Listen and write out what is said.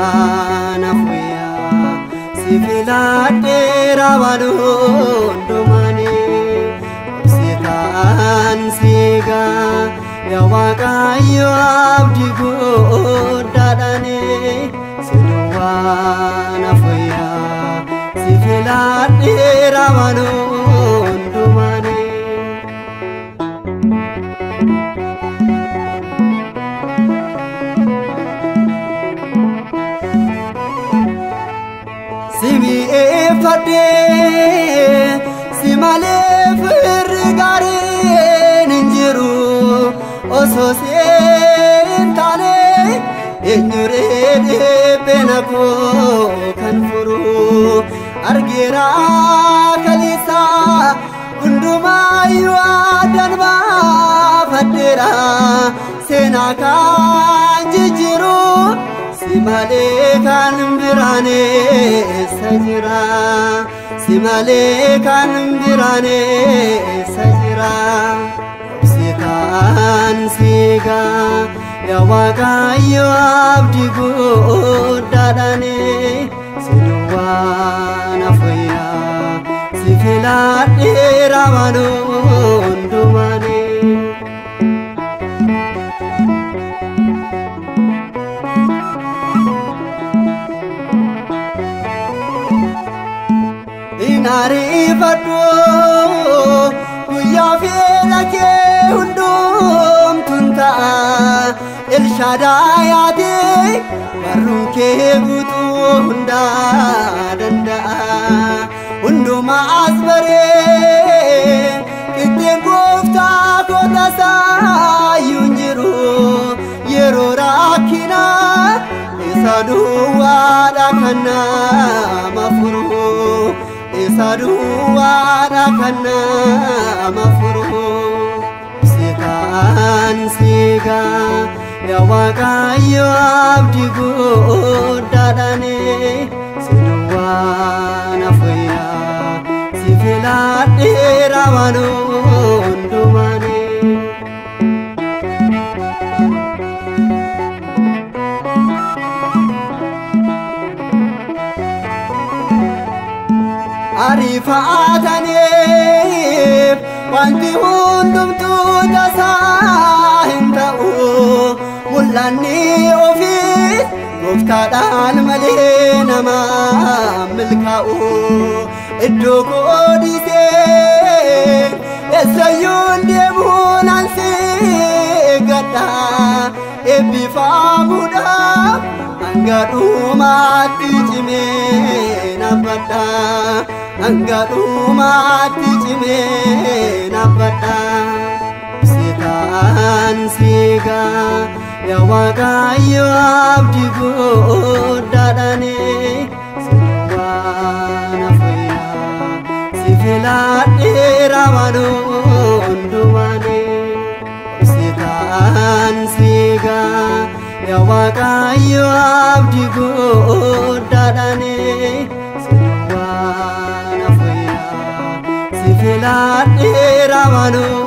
waan afuya sifilaadhe rabaluun dumani obsitaan siiga yaa Waaqayyo abdii guddaadhaani sidu waan afuya sifilaadhe rabaluun dumani Simi efade simale firgare ninjiru oso sentale enyure de penako kanfuru argira kalisa unduma yuwa danba fadera senaka jijiru Simale kan birane sajira Simale kan birane sajira obsitaan siiga yaa Waaqayyo abdii guddaadhaani sidu waan afuya sifilaadhe rabaluun dumani Narifadhu guyyaa feelake hundum tunta El Shaddai yaade barruun kee guutuu hunda danda'a hunduma as baree qixxeen gooftaa koota saayyuu hin jiru yeroo rakkina isa duwwaadha kan nama furu Saduwara kana mafuru Sitaan siga ya Waaqayyo abdii guddaadhaani siduwaan afuya sifilaadhe rabaluun dumani Arifaataneef wanti hundumtuu tasaa hin ta'u mul'anni ofii gooftaadhaan malee nama milkaa'u iddoo koodisee eessayyuun deemuun ansi gadda eebbifamuudhaaf hanga dhumaatti cimee nabbadha Hanga dhumaatti cimee nabbadha Obsitaan siiga yaa Waaqayyo abdii guddaadhaani sidu waan afuya sifilaadhe rabaluun dumani Obsitaan siiga yaa Waaqayyo abdii guddaadhaani sidu waan Sifilaadhe rabaluun